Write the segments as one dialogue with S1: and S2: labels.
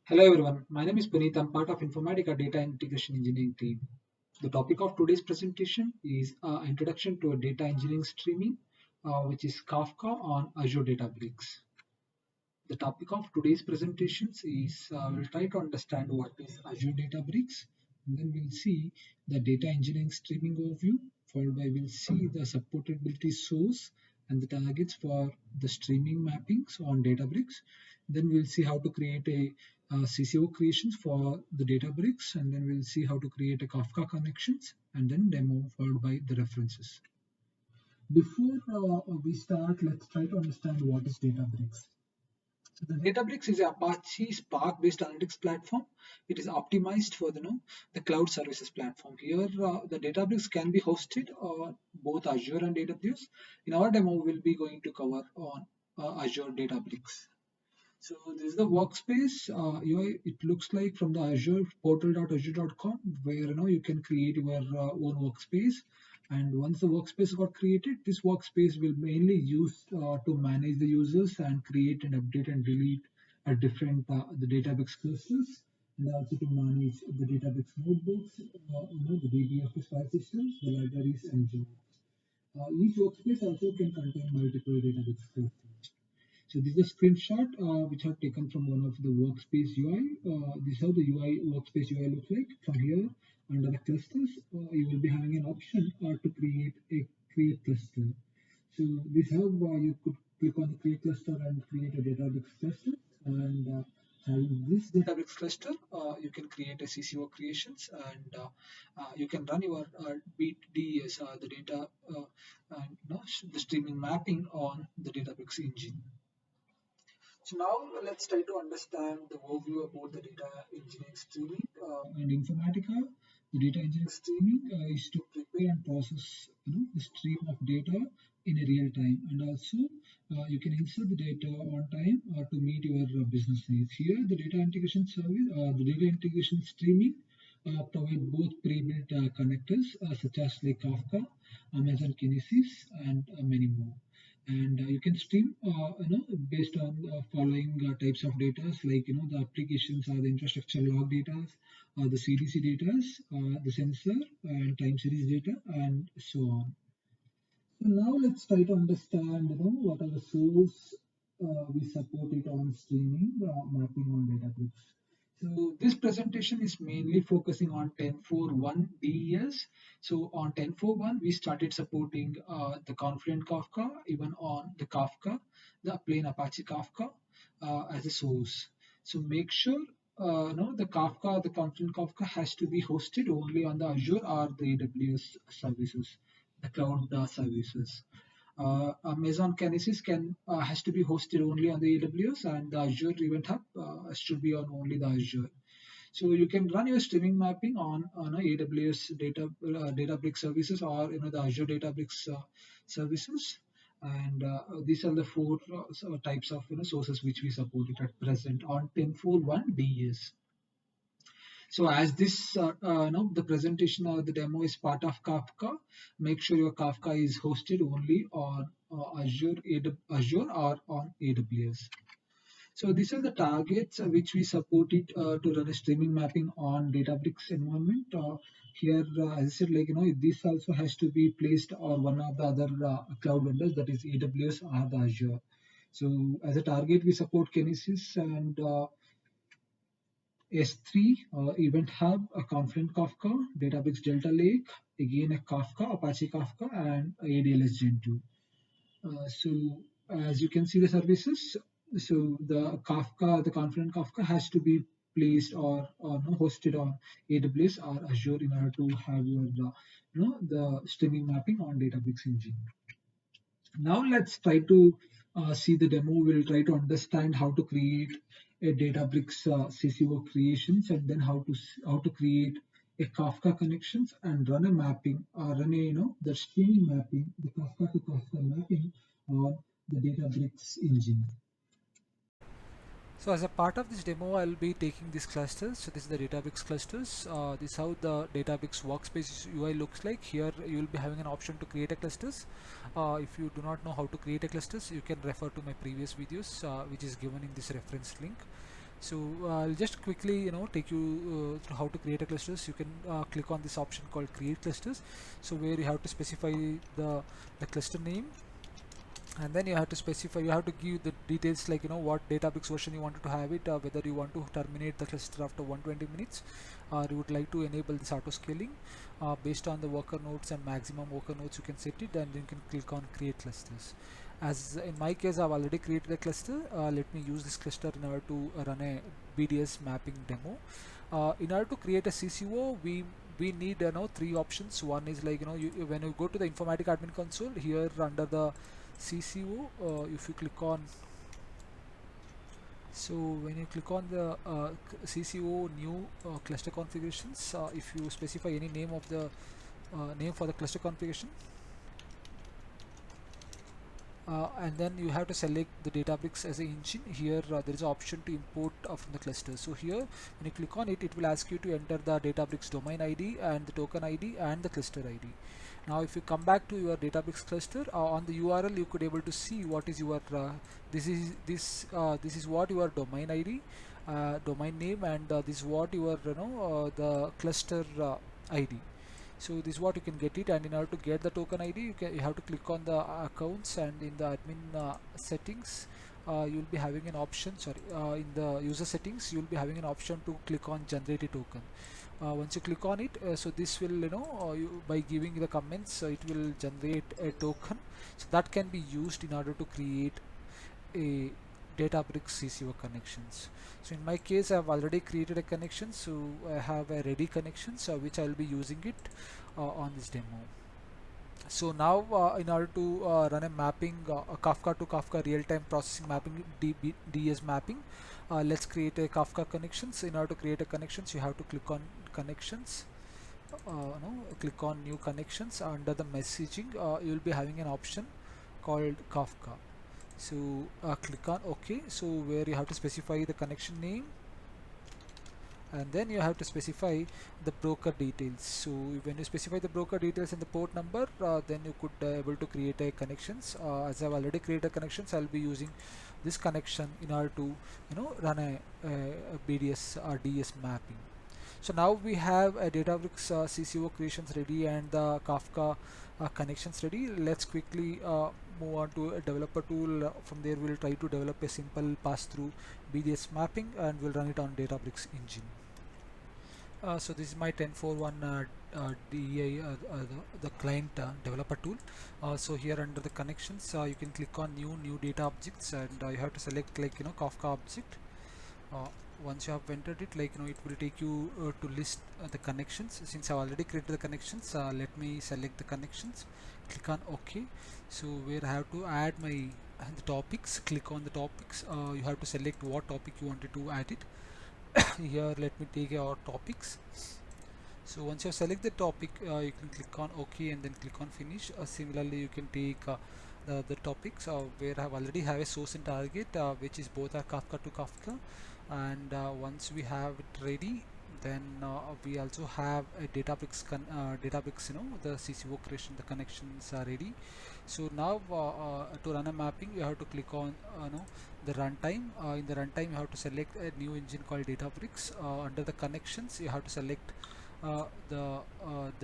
S1: Hello everyone, my name is Puneet. I'm part of Informatica Data Integration Engineering team. The topic of today's presentation is Introduction to a Data Engineering Streaming, which is Kafka on Azure Databricks. The topic of today's presentations is we'll try to understand what is Azure Databricks, and then we'll see the data engineering streaming overview, followed by we'll see the supportability source and the targets for the streaming mappings on Databricks. Then we'll see how to create a CCO creations for the Databricks, and then we'll see how to create a Kafka connections, and then demo followed by the references. Before we start, let's try to understand what is Databricks. So the Databricks is a Apache Spark-based analytics platform. It is optimized for the cloud services platform. Here, the Databricks can be hosted on both Azure and AWS. In our demo, we'll be going to cover on Azure Databricks. So this is the workspace UI. It looks like from the Azure portal.azure.com, where you can create your own workspace. And once the workspace got created, this workspace will mainly use to manage the users and create and update and delete different the Databricks clusters, and also to manage the Databricks notebooks, the DBFS file systems, the libraries, and jobs. Each workspace also can contain multiple Databricks clusters. So this is a screenshot which I've taken from one of the workspace UI. This is how the UI workspace UI looks like. From here, under the clusters, you will be having an option to create a create cluster. So this is how you could click on the create cluster and create a Databricks cluster. And having this Databricks cluster, you can create a CCO creations, and you can run your DES, the data, and the streaming mapping on the Databricks engine. So now let's try to understand the overview about the data engineering streaming and Informatica. The data engineering streaming is to prepare and process the stream of data in a real time, and also you can insert the data on time to meet your business needs. Here, the data integration service, the data integration streaming provide both pre-built connectors such as like Kafka, Amazon Kinesis, and many more. And you can stream based on following types of data, like the applications are the infrastructure log data, the CDC data, the sensor and time series data, and so on. So now let's try to understand what are the source we support it on streaming mapping on Databricks. So this presentation is mainly focusing on 10.4.1 DES. So on 10.4.1, we started supporting the Confluent Kafka, even on the Kafka, the plain Apache Kafka as a source. So make sure the Kafka, the Confluent Kafka has to be hosted only on the Azure or the AWS services, the cloud services. Amazon Kinesis has to be hosted only on the AWS, and the Azure Event Hub should be on only the Azure. So you can run your streaming mapping on a AWS Databricks services, or the Azure Databricks services. And these are the four types of sources which we support it at present on 10.4.1 DES. So as this, the presentation or the demo is part of Kafka, make sure your Kafka is hosted only on Azure or on AWS. So these are the targets which we support it to run a streaming mapping on Databricks environment. Here, as I said, this also has to be placed on one of the other cloud vendors, that is AWS or the Azure. So as a target, we support Kinesis and S3, Event Hub, a Confluent Kafka, Databricks Delta Lake, again a Kafka, Apache Kafka, and ADLS Gen 2. So as you can see the services, so the Kafka, the Confluent Kafka has to be placed or hosted on AWS or Azure in order to have your the streaming mapping on Databricks engine. Now let's try to see the demo. We'll try to understand how to create a Databricks CCO creations, and then how to create a Kafka connections and run a mapping or run a the streaming mapping, the Kafka to Kafka mapping on the Databricks engine.
S2: So as a part of this demo, I'll be taking these clusters. So this is the Databricks clusters. This is how the Databricks workspace UI looks like. Here you will be having an option to create a clusters. If you do not know how to create a clusters, you can refer to my previous videos, which is given in this reference link. So I'll just quickly take you through how to create a clusters. You can click on this option called create clusters, so where you have to specify the cluster name, and then you have to specify, you have to give the details like what Databricks version you wanted to have it, whether you want to terminate the cluster after 120 minutes, or you would like to enable this auto scaling. Based on the worker nodes and maximum worker nodes, you can set it, and then you can click on create clusters. As in my case, I've already created a cluster. Let me use this cluster in order to run a BDS mapping demo. In order to create a CCO, we need three options. One is like when you go to the Informatica admin console, here under the CCO, if you click on, so when you click on the CCO new cluster configurations, if you specify any name of the name for the cluster configuration, and then you have to select the Databricks as an engine. Here there is an option to import from the cluster. So here when you click on it, it will ask you to enter the Databricks domain ID and the token ID and the cluster ID. Now if you come back to your Databricks cluster, on the URL you could able to see what is your this is what your domain ID, domain name, and this is what your the cluster ID. So this is what you can get it, and in order to get the token ID, you have to click on the accounts, and in the admin settings, you will be having an option. Sorry, in the user settings, you will be having an option to click on generate a token. Once you click on it, so this will by giving the comments, it will generate a token, so that can be used in order to create a Databricks CCO connections. So in my case, I have already created a connection, so I have a ready connection, so which I will be using it on this demo. So now in order to run a mapping, a Kafka to Kafka real-time processing mapping, DS mapping, let's create a Kafka connections. In order to create a connections, you have to click on connections, click on new connections. Under the messaging, you will be having an option called Kafka. So click on OK. So where you have to specify the connection name, and then you have to specify the broker details. So when you specify the broker details and the port number, then you could able to create a connections. As I've already created connections, I'll be using this connection in order to run a BDS or DS mapping. So now we have a Databricks CCO creations ready and the Kafka connections ready. Let's quickly move on to a developer tool. From there we'll try to develop a simple pass-through BDS mapping, and we'll run it on Databricks engine. So this is my 1041 DEI, the client developer tool. So here under the connections, you can click on new data objects, and you have to select like Kafka object. Once you have entered it, like it will take you to list the connections. Since I've already created the connections, let me select the connections, click on OK. So where I have to add my the topics, click on the topics. You have to select what topic you wanted to add it. Here let me take our topics. So once you select the topic, you can click on OK and then click on finish. Similarly, you can take the topics where I have already have a source and target, which is both are Kafka to Kafka, and once we have it ready, then we also have a Databricks the CCO creation, the connections are ready. So now to run a mapping, you have to click on the runtime. In the runtime, you have to select a new engine called Databricks. Under the connections, you have to select the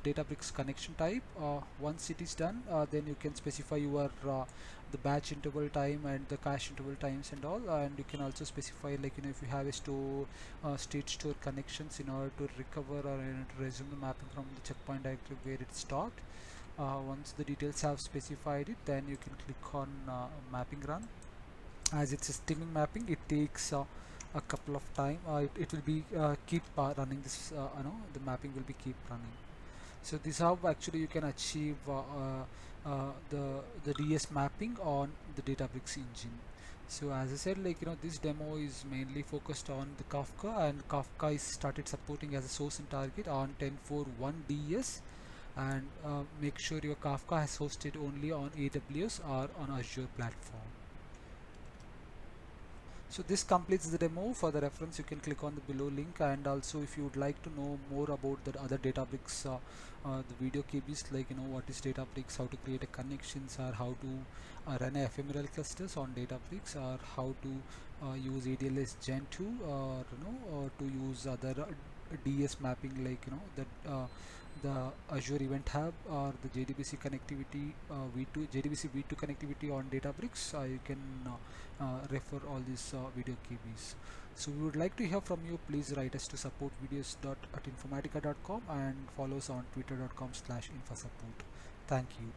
S2: Databricks connection type. Once it is done, then you can specify your the batch interval time and the cache interval times and all, and you can also specify like if you have a state store connections in order to recover or to resume the mapping from the checkpoint directory where it stopped. Once the details have specified it, then you can click on mapping run. As it's a streaming mapping, it takes a couple of time. It will be keep running this. The mapping will be keep running. So this is how actually you can achieve the DS mapping on the Databricks engine. So as I said, like this demo is mainly focused on the Kafka, and Kafka is started supporting as a source and target on 10.4.1 DS. And make sure your Kafka is hosted only on AWS or on Azure platform. So this completes the demo. For the reference, you can click on the below link, and also if you would like to know more about the other Databricks the video KBs, like what is Databricks, how to create a connections, or how to run a ephemeral clusters on Databricks, or how to use ADLS Gen 2, or or to use other DS mapping, like the Azure Event Hub or the JDBC connectivity, V2 JDBC V2 connectivity on Databricks. You can refer all these video KBs. So we would like to hear from you. Please write us to supportvideos@informatica.com and follow us on twitter.com/infasupport. Thank you.